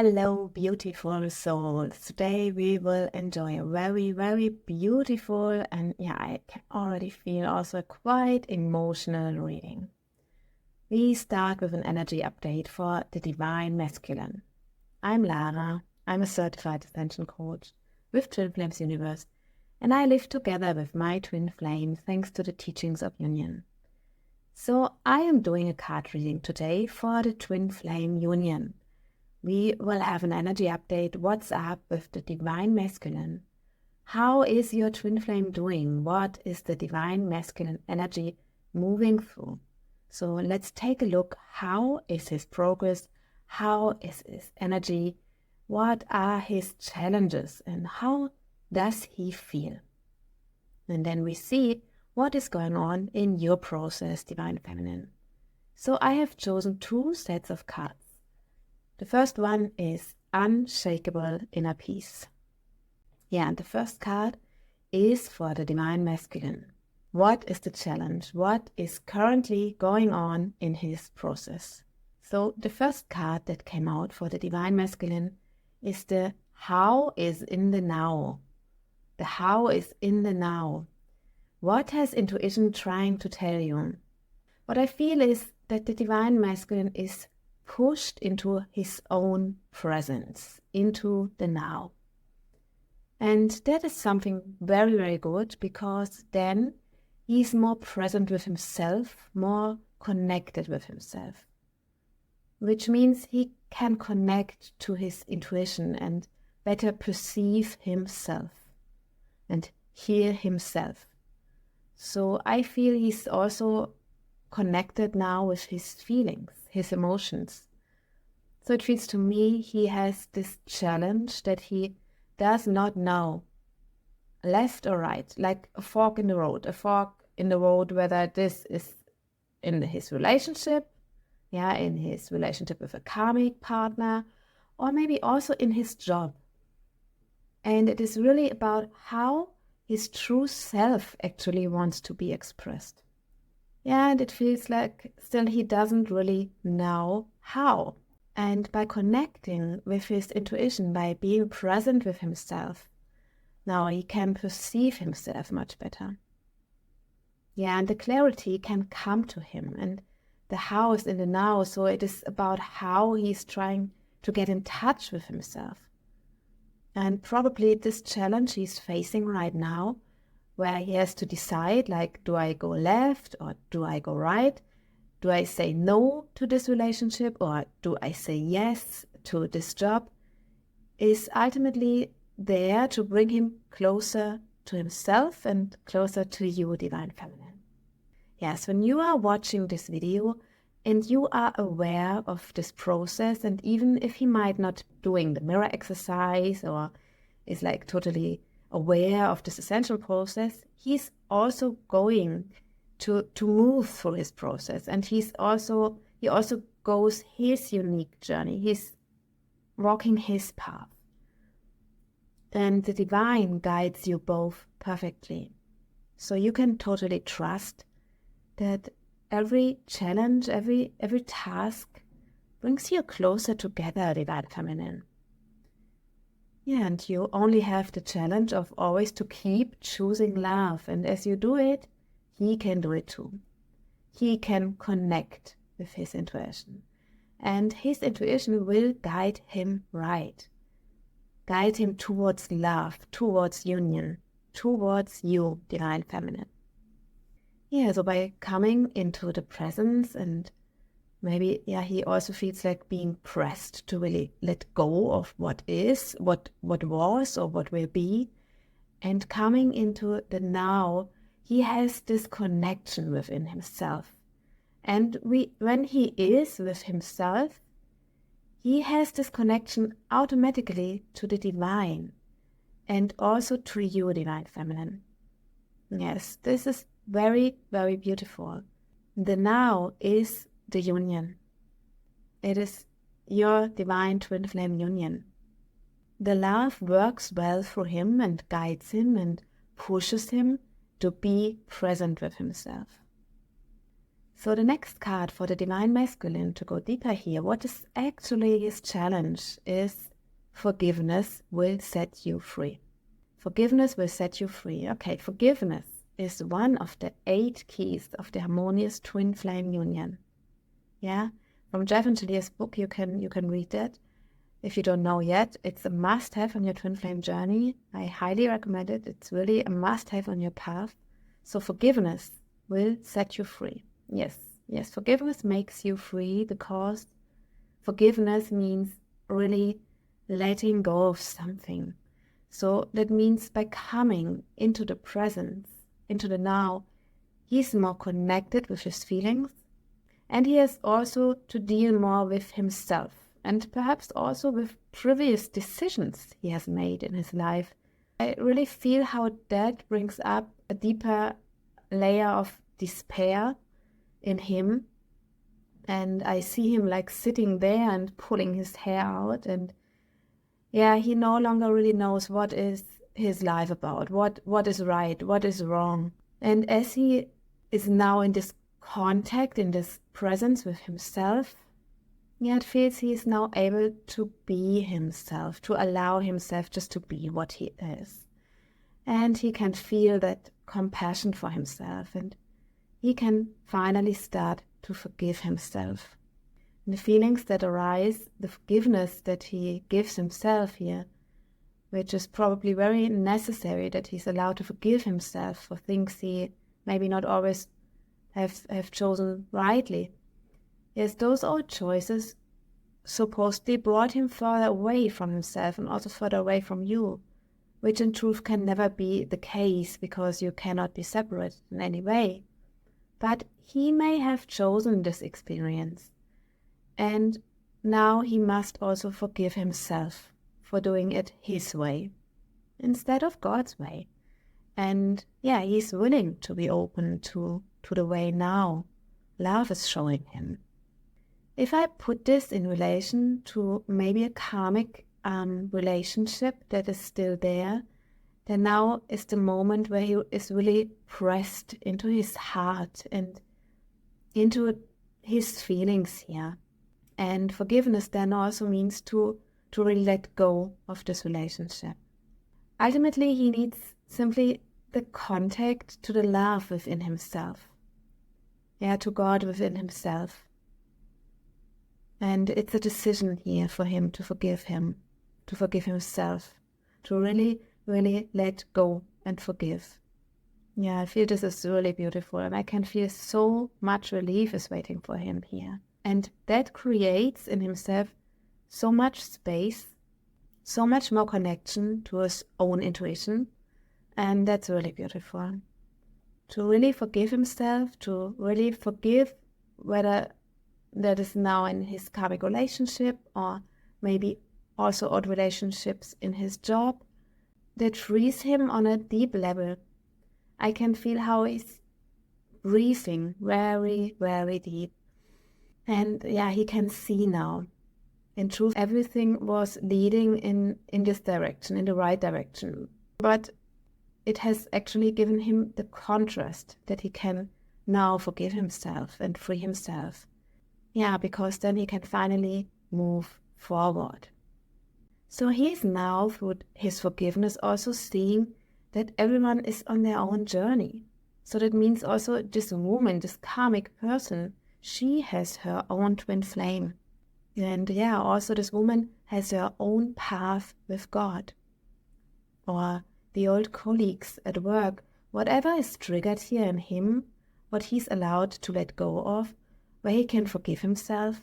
Hello, beautiful souls. Today we will enjoy a very, very beautiful and I can already feel also quite emotional reading. We start with an energy update for the Divine Masculine. I'm Lara. I'm a certified ascension coach with Twin Flames Universe, and I live together with my twin flame thanks to the teachings of Union. So I am doing a card reading today for the Twin Flame Union. We will have an energy update. What's up with the Divine Masculine? How is your twin flame doing? What is the Divine Masculine energy moving through? So let's take a look. How is his progress? How is his energy? What are his challenges? And how does he feel? And then we see what is going on in your process, Divine Feminine. So I have chosen 2 sets of cards. The first one is Unshakable Inner Peace. And the first card is for the Divine Masculine. What is the challenge? What is currently going on in his process? So the first card that came out for the Divine Masculine is the How is in the now. The How is in the now. What has intuition trying to tell you? What I feel is that the Divine Masculine is pushed into his own presence, into the now. And that is something very, very good, because then he's more present with himself, more connected with himself, which means he can connect to his intuition and better perceive himself and hear himself. So I feel he's also connected now with his feelings, his emotions. So it feels to me he has this challenge that he does not know left or right, like a fork in the road, whether this is in his relationship, in his relationship with a karmic partner, or maybe also in his job. And it is really about how his true self actually wants to be expressed. And it feels like still he doesn't really know how. And by connecting with his intuition, by being present with himself, now he can perceive himself much better. And the clarity can come to him, and the how is in the now. So it is about how he's trying to get in touch with himself. And probably this challenge he's facing right now, where he has to decide, like, do I go left or do I go right? Do I say no to this relationship or do I say yes to this job? Is ultimately there to bring him closer to himself and closer to you, Divine Feminine. Yes, when you are watching this video and you are aware of this process, and even if he might not doing the mirror exercise or is like totally aware of this essential process, he's also going to move through his process, and he also goes his unique journey. He's walking his path, and the divine guides you both perfectly. So you can totally trust that every challenge, every task brings you closer together, Divine Feminine. And you only have the challenge of always to keep choosing love. And as you do it, he can do it too. He can connect with his intuition. And his intuition will guide him right. Guide him towards love, towards union, towards you, Divine Feminine. So by coming into the presence, and maybe, he also feels like being pressed to really let go of what is, what was, or what will be. And coming into the now, he has this connection within himself. And when he is with himself, he has this connection automatically to the divine and also to you, Divine Feminine. Yes, this is very, very beautiful. The now is the union. It is your Divine Twin Flame Union. The love works well for him and guides him and pushes him to be present with himself. So the next card for the Divine Masculine, to go deeper here, what is actually his challenge is forgiveness will set you free. Forgiveness will set you free. Okay, forgiveness is one of the 8 keys of the Harmonious Twin Flame Union. Yeah, from Jeff and Jalia's book, you can read that. If you don't know yet, it's a must-have on your twin flame journey. I highly recommend it. It's really a must-have on your path. So forgiveness will set you free. Yes, forgiveness makes you free, because forgiveness means really letting go of something. So that means by coming into the presence, into the now, he's more connected with his feelings, and he has also to deal more with himself, and perhaps also with previous decisions he has made in his life. I really feel how that brings up a deeper layer of despair in him, and I see him like sitting there and pulling his hair out, and yeah, he no longer really knows what is his life about, what is right, what is wrong. And as he is now in this contact, in this presence with himself, yeah, it feels he is now able to be himself, to allow himself just to be what he is. And he can feel that compassion for himself, and he can finally start to forgive himself. And the feelings that arise, the forgiveness that he gives himself here, which is probably very necessary, that he's allowed to forgive himself for things he maybe not always have chosen rightly. Yes, those old choices supposedly brought him further away from himself and also further away from you, which in truth can never be the case, because you cannot be separated in any way. But he may have chosen this experience, and now he must also forgive himself for doing it his way instead of God's way. And yeah, he's willing to be open to the way now love is showing him. If I put this in relation to maybe a karmic relationship that is still there, then now is the moment where he is really pressed into his heart and into his feelings here. And forgiveness then also means to really let go of this relationship. Ultimately, he needs simply the contact to the love within himself. Yeah, to God within himself. And it's a decision here for him to forgive himself, to really, really let go and forgive. Yeah, I feel this is really beautiful, and I can feel so much relief is waiting for him here. And that creates in himself so much space, so much more connection to his own intuition, and that's really beautiful. To really forgive himself, to really forgive whether that is now in his karmic relationship or maybe also odd relationships in his job, that frees him on a deep level. I can feel how he's breathing very, very deep. And yeah, he can see now. In truth, everything was leading in this direction, in the right direction. But it has actually given him the contrast that he can now forgive himself and free himself. Yeah, because then he can finally move forward. So he is now, through his forgiveness, also seeing that everyone is on their own journey. So that means also this woman, this karmic person, she has her own twin flame. And yeah, also this woman has her own path with God. Or the old colleagues at work, whatever is triggered here in him, what he's allowed to let go of, where he can forgive himself,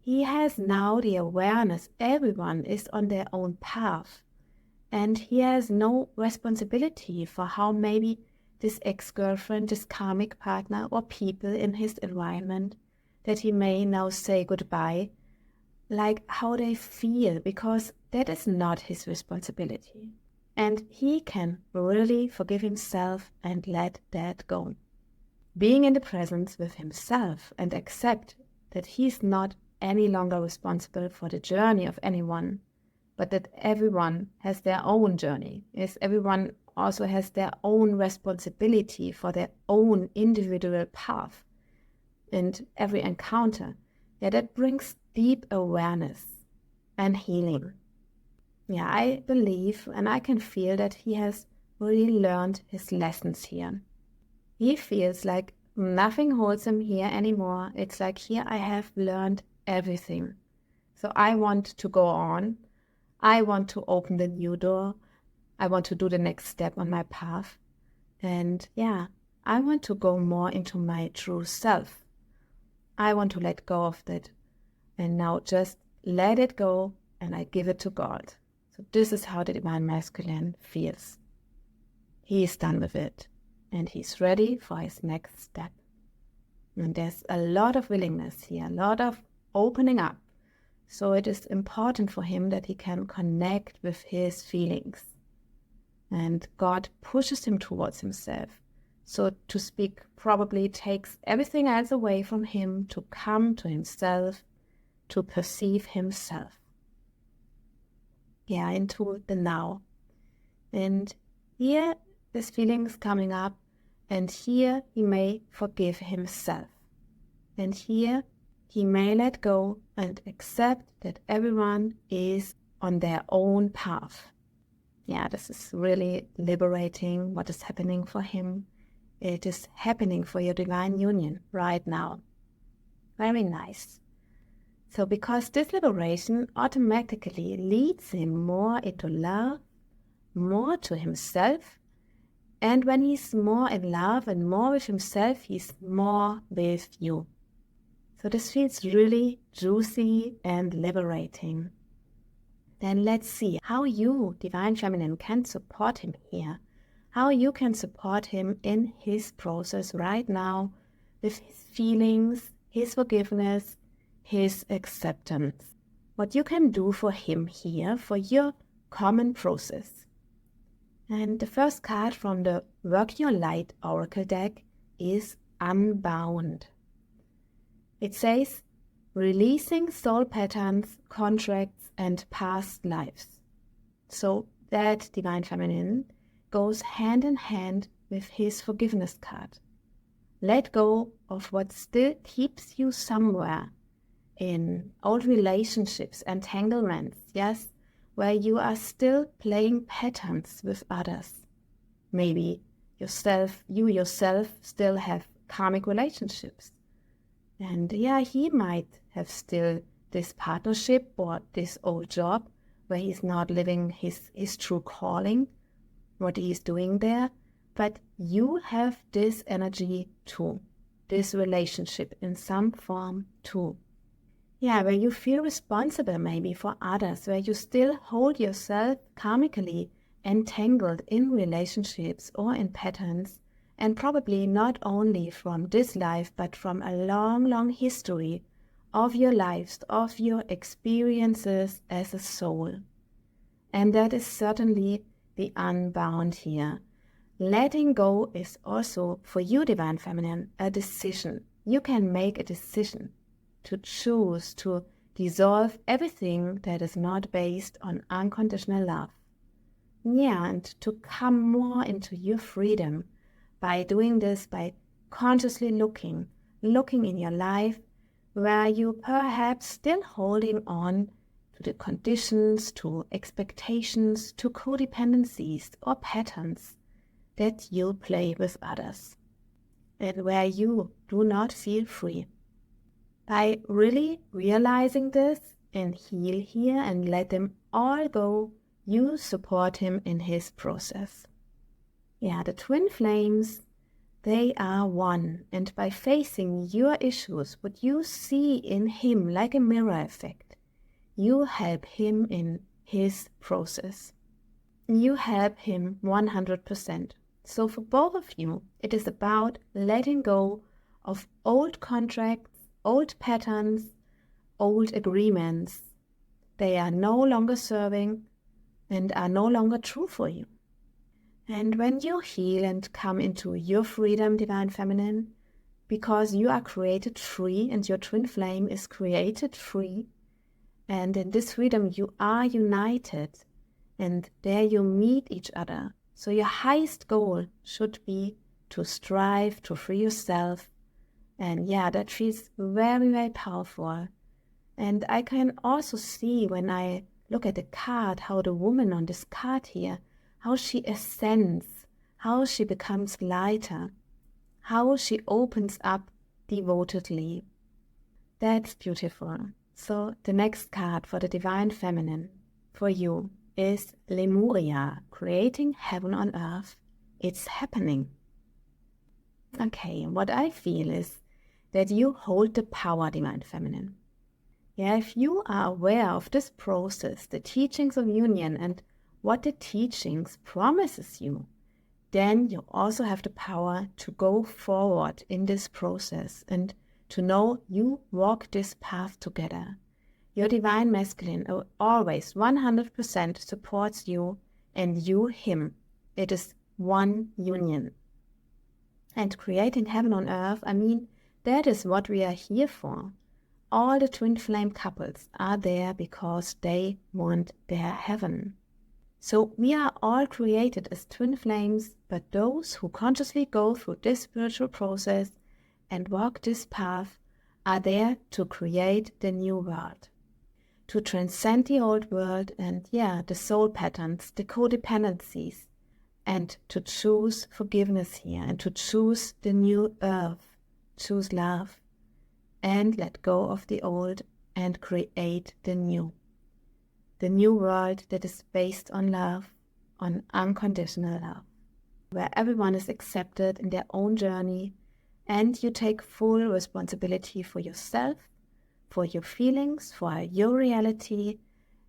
he has now the awareness everyone is on their own path, and he has no responsibility for how maybe this ex-girlfriend, this karmic partner, or people in his environment that he may now say goodbye, like how they feel, because that is not his responsibility. And he can really forgive himself and let that go. Being in the presence with himself and accept that he's not any longer responsible for the journey of anyone, but that everyone has their own journey. Yes, everyone also has their own responsibility for their own individual path. and every encounter, that brings deep awareness and healing. I believe and I can feel that he has really learned his lessons here. He feels like nothing holds him here anymore. It's like, here I have learned everything. So I want to go on. I want to open the new door. I want to do the next step on my path. And I want to go more into my true self. I want to let go of that. And now just let it go and I give it to God. So this is how the Divine Masculine feels. He is done with it and he's ready for his next step. And there's a lot of willingness here, a lot of opening up. So it is important for him that he can connect with his feelings. And God pushes him towards himself. So to speak probably takes everything else away from him to come to himself, to perceive himself. Into the now. And here this feeling is coming up, and here he may forgive himself. And here he may let go and accept that everyone is on their own path. This is really liberating what is happening for him. It is happening for your divine union right now. Very nice. So because this liberation automatically leads him more into love, more to himself, and when he's more in love and more with himself, he's more with you. So this feels really juicy and liberating. Then let's see how you, Divine Feminine, can support him here. How you can support him in his process right now with his feelings, his forgiveness, his acceptance. What you can do for him here, for your common process. And the first card from the Work Your Light Oracle deck is Unbound. It says, releasing soul patterns, contracts, and past lives. So that, Divine Feminine, goes hand in hand with his forgiveness card. Let go of what still keeps you somewhere in old relationships, entanglements, where you are still playing patterns with others. Maybe you yourself still have karmic relationships. And he might have still this partnership or this old job where he's not living his true calling, what he's doing there. But you have this energy too, this relationship in some form too. Where you feel responsible maybe for others, where you still hold yourself karmically entangled in relationships or in patterns, and probably not only from this life, but from a long, long history of your lives, of your experiences as a soul. And that is certainly the unbound here. Letting go is also, for you, Divine Feminine, a decision. You can make a decision to choose to dissolve everything that is not based on unconditional love. And to come more into your freedom by doing this, by consciously looking in your life where you perhaps still holding on to the conditions, to expectations, to codependencies or patterns that you play with others, and where you do not feel free. By really realizing this and heal here and let them all go, you support him in his process. The twin flames, they are one, and by facing your issues, what you see in him like a mirror effect, you help him in his process. You help him 100%. So for both of you, it is about letting go of old contracts, old patterns, old agreements. They are no longer serving and are no longer true for you. And when you heal and come into your freedom, Divine Feminine, because you are created free and your twin flame is created free, and in this freedom you are united, and there you meet each other. So your highest goal should be to strive to free yourself And yeah, that feels very, very powerful. And I can also see when I look at the card, how the woman on this card here, how she ascends, how she becomes lighter, how she opens up devotedly. That's beautiful. So the next card for the Divine Feminine for you is Lemuria, creating heaven on earth. It's happening. Okay, what I feel is that you hold the power, Divine Feminine. Yeah, if you are aware of this process, the teachings of union and what the teachings promises you, then you also have the power to go forward in this process and to know you walk this path together. Your Divine Masculine always 100% supports you and you him. It is one union. And creating heaven on earth, I mean, that is what we are here for. All the twin flame couples are there because they want their heaven. So we are all created as twin flames, but those who consciously go through this spiritual process and walk this path are there to create the new world, to transcend the old world and the soul patterns, the codependencies, and to choose forgiveness here and to choose the new earth, choose love, and let go of the old and create the new world that is based on love, on unconditional love, where everyone is accepted in their own journey and you take full responsibility for yourself, for your feelings, for your reality,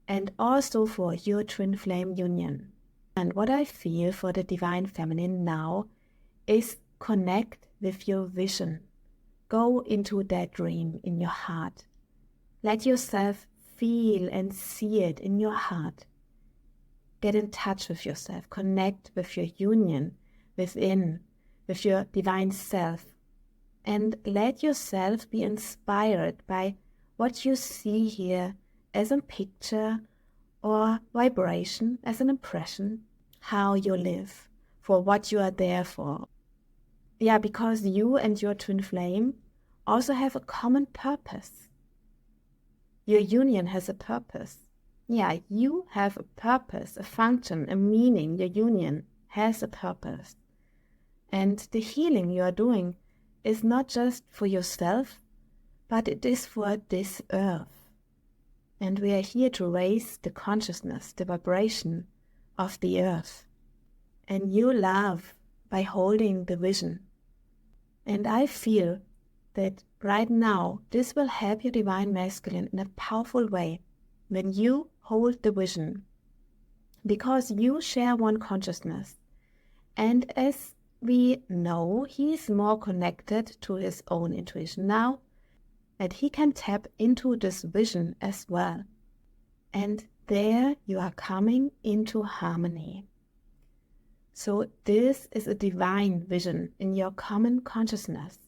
and also for your twin flame union. And what I feel for the Divine Feminine now is connect with your vision. Go into that dream in your heart. Let yourself feel and see it in your heart. Get in touch with yourself. Connect with your union within, with your divine self. And let yourself be inspired by what you see here as a picture or vibration, as an impression, how you live, for what you are there for. Yeah, because you and your twin flame also have a common purpose. Your union has a purpose. Yeah, you have a purpose, a function, a meaning. Your union has a purpose. And the healing you are doing is not just for yourself, but it is for this earth. And we are here to raise the consciousness, the vibration of the earth. And you love by holding the vision. And I feel that right now, this will help your Divine Masculine in a powerful way when you hold the vision, because you share one consciousness. And as we know, he is more connected to his own intuition now, and he can tap into this vision as well. And there you are coming into harmony. So this is a divine vision in your common consciousness.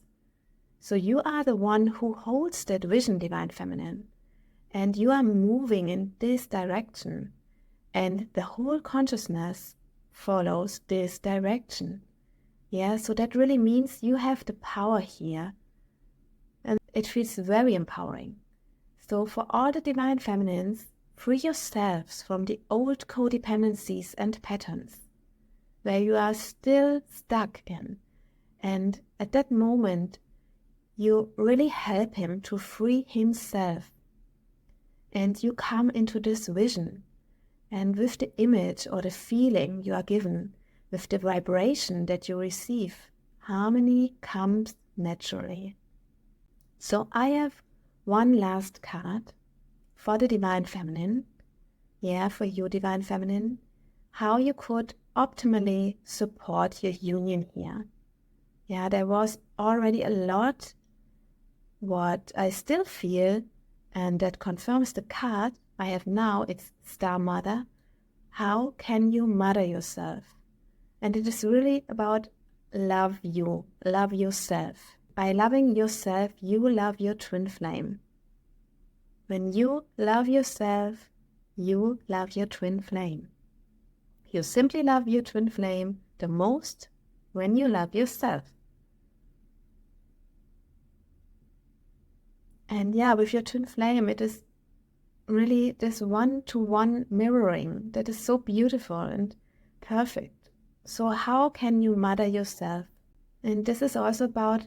So you are the one who holds that vision, Divine Feminine, and you are moving in this direction, and the whole consciousness follows this direction. Yeah, so that really means you have the power here, and it feels very empowering. So for all the Divine Feminines, free yourselves from the old codependencies and patterns where you are still stuck in, and at that moment you really help him to free himself, and you come into this vision, and with the image or the feeling you are given, with the vibration that you receive, harmony comes naturally. So I have one last card for the Divine Feminine, for you Divine Feminine, how you could optimally support your union here. There was already a lot what I still feel, and that confirms the card I have now. It's Star Mother. How can you mother yourself? And it is really about love you, love yourself. By loving yourself, you love your twin flame. When you love yourself, you love your twin flame. You simply love your twin flame the most when you love yourself. And yeah, with your twin flame, it is really this one-to-one mirroring that is so beautiful and perfect. So how can you mother yourself? And this is also about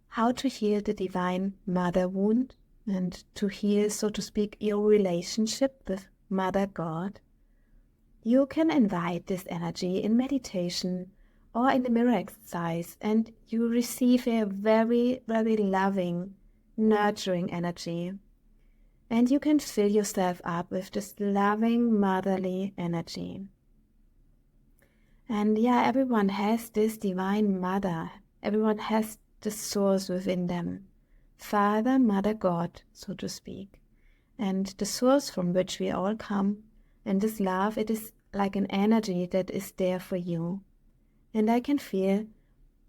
how to heal the divine mother wound and to heal, so to speak, your relationship with Mother God. You can invite this energy in meditation or in the mirror exercise, and you receive a very, very loving, nurturing energy. And you can fill yourself up with this loving, motherly energy. And yeah, everyone has this divine mother. Everyone has the source within them. Father, Mother, God, so to speak. And the source from which we all come. And this love, it is like an energy that is there for you. And I can feel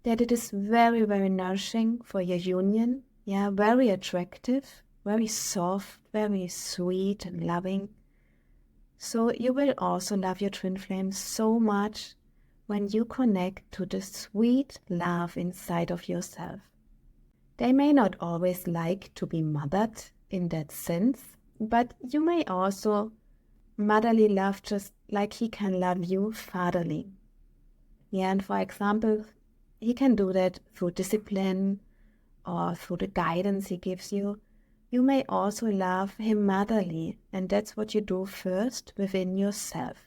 that it is very, very nourishing for your union. Yeah, very attractive, very soft, very sweet and loving. So you will also love your twin flame so much when you connect to the sweet love inside of yourself. They may not always like to be mothered in that sense, but you may also motherly love just like he can love you fatherly. Yeah, and for example, he can do that through discipline or through the guidance he gives you. You may also love him motherly, and that's what you do first within yourself.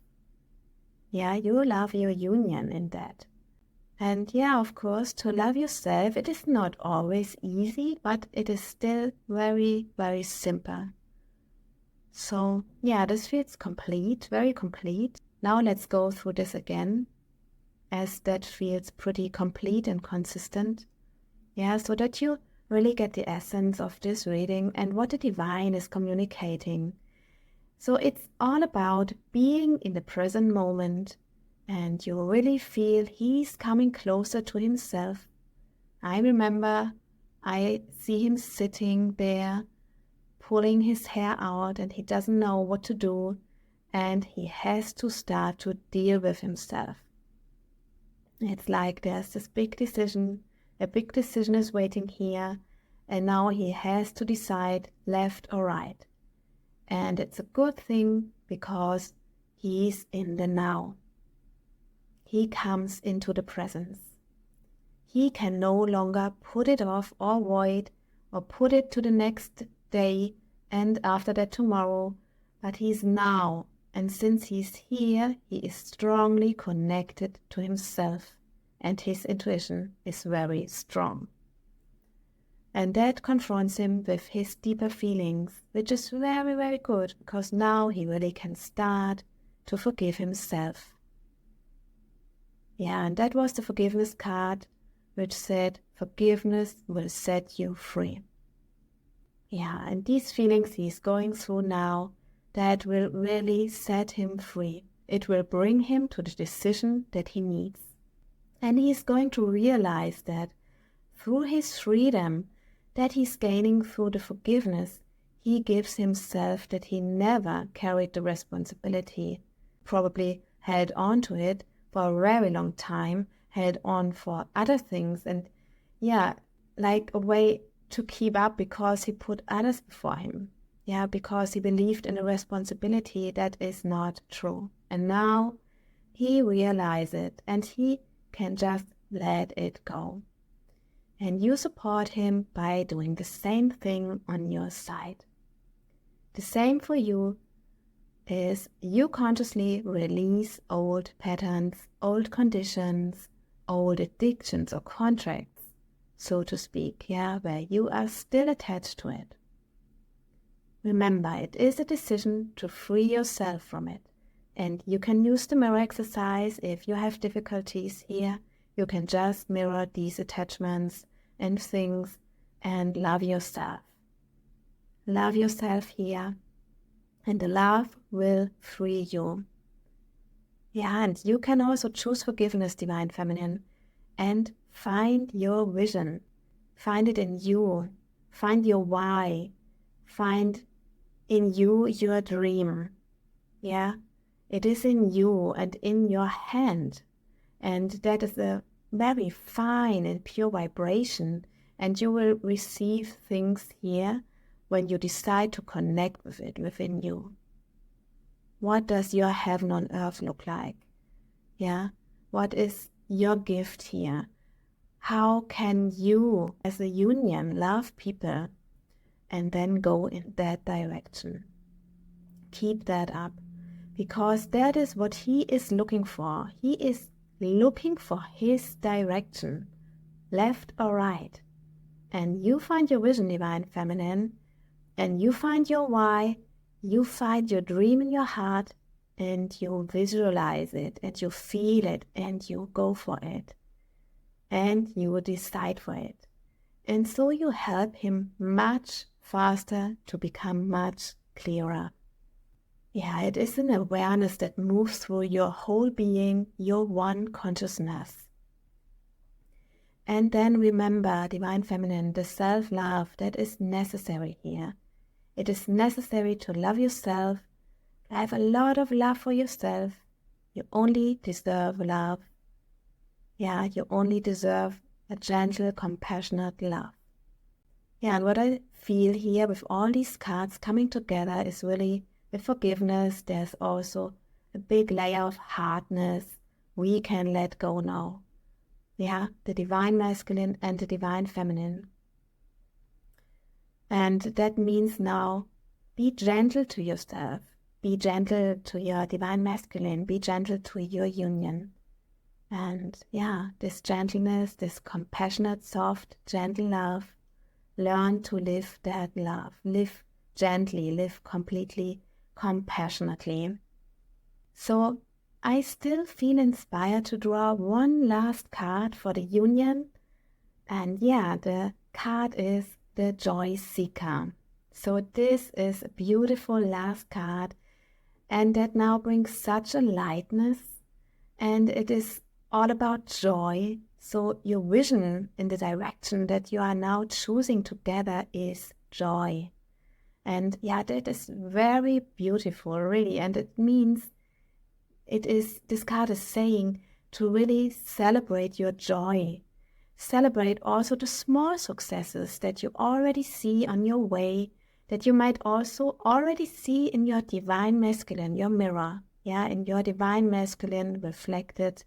Yeah, you love your union in that. And yeah, of course, to love yourself, it is not always easy, but it is still very, very simple. So yeah, this feels complete, very complete. Now let's go through this again, as that feels pretty complete and consistent. Yeah, so that you really get the essence of this reading and what the divine is communicating. So it's all about being in the present moment, and you really feel he's coming closer to himself. I remember I see him sitting there, pulling his hair out, and he doesn't know what to do, and he has to start to deal with himself. It's like there's this big decision, a big decision is waiting here, and now he has to decide left or right. And it's a good thing because he's in the now. He comes into the presence. He can no longer put it off or avoid or put it to the next day and after that tomorrow, but he's now. And since he's here, he is strongly connected to himself, and his intuition is very strong. And that confronts him with his deeper feelings, which is very, very good, because now he really can start to forgive himself. Yeah, and that was the forgiveness card, which said, forgiveness will set you free. Yeah, and these feelings he's going through now, that will really set him free. It will bring him to the decision that he needs. And he's going to realize that through his freedom that he's gaining through the forgiveness, he gives himself that he never carried the responsibility, probably held on to it for a very long time, held on for other things, and yeah, like a way to keep up because he put others before him. Yeah, because he believed in a responsibility that is not true. And now he realizes it and he can just let it go. And you support him by doing the same thing on your side. The same for you is you consciously release old patterns, old conditions, old addictions or contracts, so to speak, yeah, where you are still attached to it. Remember, it is a decision to free yourself from it. And you can use the mirror exercise if you have difficulties here. You can just mirror these attachments and things and love yourself. Love yourself here, and the love will free you. Yeah, and you can also choose forgiveness, Divine Feminine, and find your vision. Find it in you. Find your why. Find in you your dream. Yeah, it is in you and in your hand. And that is a very fine and pure vibration. And you will receive things here when you decide to connect with it within you. What does your heaven on earth look like? Yeah, what is your gift here? How can you, as a union, love people and then go in that direction? Keep that up, because that is what he is looking for. He is looking for his direction, left or right. And you find your vision, Divine Feminine, and you find your why, you find your dream in your heart, and you visualize it, and you feel it, and you go for it, and you decide for it. And so you help him much faster to become much clearer. Yeah, it is an awareness that moves through your whole being, your one consciousness. And then remember, Divine Feminine, the self-love that is necessary here. It is necessary to love yourself, to have a lot of love for yourself. You only deserve love. Yeah, you only deserve a gentle, compassionate love. Yeah, and what I feel here with all these cards coming together is really with forgiveness. There's also a big layer of hardness. We can let go now. Yeah, the Divine Masculine and the Divine Feminine. And that means now, be gentle to yourself. Be gentle to your Divine Masculine. Be gentle to your union. And yeah, this gentleness, this compassionate, soft, gentle love, learn to live that love. Live gently, live completely, compassionately. So I still feel inspired to draw one last card for the union. And yeah, the card is the Joy Seeker. So this is a beautiful last card, and that now brings such a lightness, and it is all about joy. So your vision in the direction that you are now choosing together is joy. And yeah, that is very beautiful, really. And it means this card is saying to really celebrate your joy. Celebrate also the small successes that you already see on your way, that you might also already see in your Divine Masculine, your mirror. Yeah, in your Divine Masculine reflected.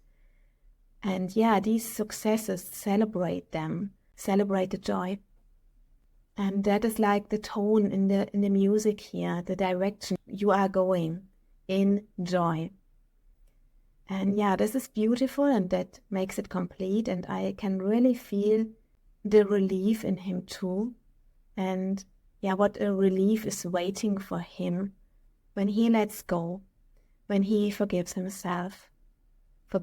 And yeah, these successes, celebrate them. Celebrate the joy. And that is like the tone in the music here, the direction you are going in joy. And yeah, this is beautiful, and that makes it complete, and I can really feel the relief in him too. And yeah, what a relief is waiting for him when he lets go, when he forgives himself for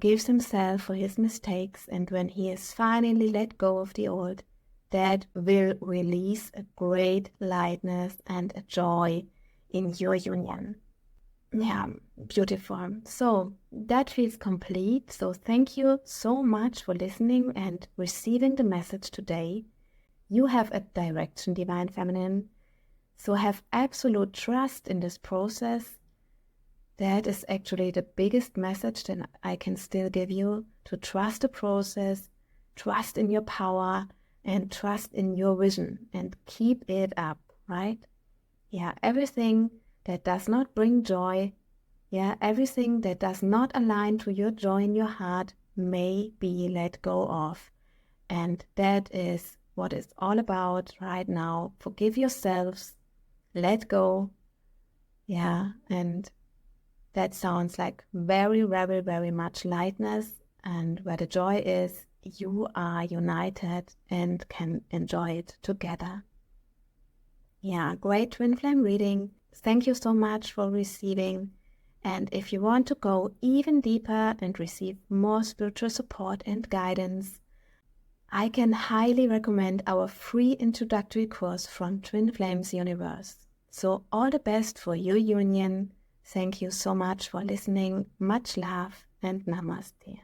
his mistakes, and when he has finally let go of the old. That will release a great lightness and a joy in your union. Yeah, beautiful. So that feels complete. So thank you so much for listening and receiving the message today. You have a direction, Divine Feminine. So have absolute trust in this process. That is actually the biggest message that I can still give you, to trust the process, trust in your power, and trust in your vision, and keep it up, right? Yeah, everything that does not bring joy, yeah, everything that does not align to your joy in your heart may be let go of. And that is what it's all about right now. Forgive yourselves, let go. Yeah, and that sounds like very, very, very much lightness. And where the joy is, you are united and can enjoy it together. Yeah, great twin flame reading. Thank you so much for receiving. And if you want to go even deeper and receive more spiritual support and guidance, I can highly recommend our free introductory course from Twin Flames Universe. So all the best for your union. Thank you so much for listening. Much love and namaste.